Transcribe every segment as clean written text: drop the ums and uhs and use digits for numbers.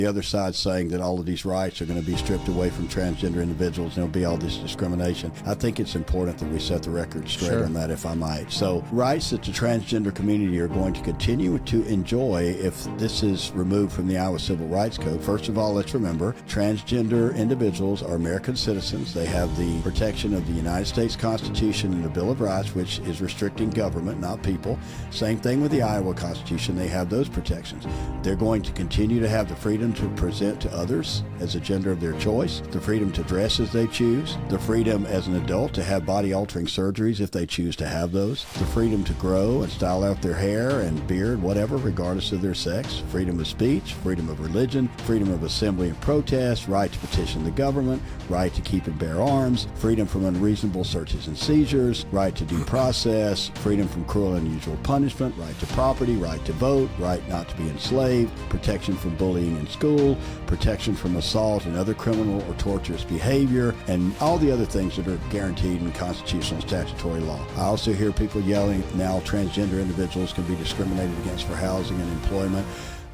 The other side's saying that all of these rights are going to be stripped away from transgender individuals and there'll be all this discrimination. I think it's important that we set the record straight on that, if I might. So rights that the transgender community are going to continue to enjoy if this is removed from the Iowa Civil Rights Code. First of all, let's remember, transgender individuals are American citizens. They have the protection of the United States Constitution and the Bill of Rights, which is restricting government, not people. Same thing with the Iowa Constitution. They have those protections. They're going to continue to have the freedom to present to others as a gender of their choice, the freedom to dress as they choose, the freedom as an adult to have body-altering surgeries if they choose to have those, the freedom to grow and style out their hair and beard, whatever, regardless of their sex, freedom of speech, freedom of religion, freedom of assembly and protest, right to petition the government, right to keep and bear arms, freedom from unreasonable searches and seizures, right to due process, freedom from cruel and unusual punishment, right to property, right to vote, right not to be enslaved, protection from bullying in school, protection from assault and other criminal or torturous behavior, and all the other things that are guaranteed in constitutional and statutory law. I also hear people yelling now transgender individuals can be discriminated against for housing and employment.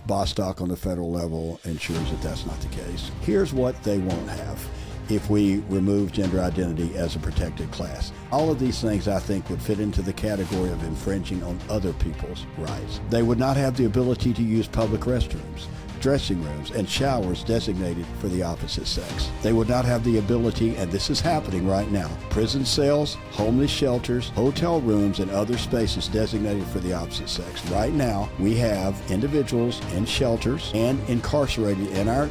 Bostock on the federal level ensures that that's not the case. Here's what they won't have if we remove gender identity as a protected class. All of these things, I think, would fit into the category of infringing on other people's rights. They would not have the ability to use public restrooms, dressing rooms, and showers designated for the opposite sex. They would not have the ability, and this is happening right now, prison cells, homeless shelters, hotel rooms, and other spaces designated for the opposite sex. Right now, we have individuals in shelters and incarcerated in our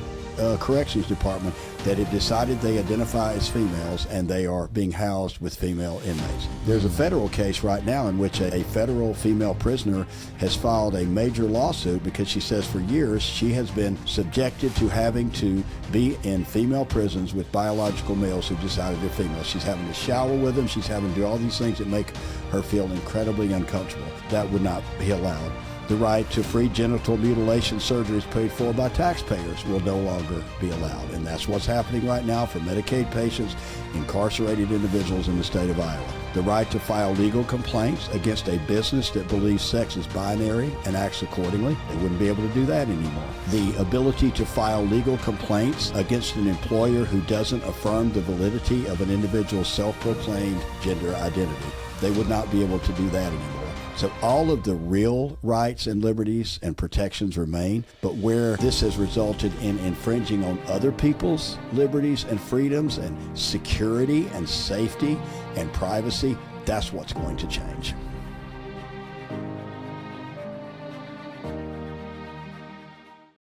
corrections department that have decided they identify as females and they are being housed with female inmates. There's a federal case right now in which a federal female prisoner has filed a major lawsuit because she says for years she has been subjected to having to be in female prisons with biological males who've decided they're female. She's having to shower with them. She's having to do all these things that make her feel incredibly uncomfortable. That would not be allowed. The right to free genital mutilation surgeries paid for by taxpayers will no longer be allowed. And that's what's happening right now for Medicaid patients, incarcerated individuals in the state of Iowa. The right to file legal complaints against a business that believes sex is binary and acts accordingly. They wouldn't be able to do that anymore. The ability to file legal complaints against an employer who doesn't affirm the validity of an individual's self-proclaimed gender identity. They would not be able to do that anymore. So all of the real rights and liberties and protections remain, but where this has resulted in infringing on other people's liberties and freedoms and security and safety and privacy, that's what's going to change.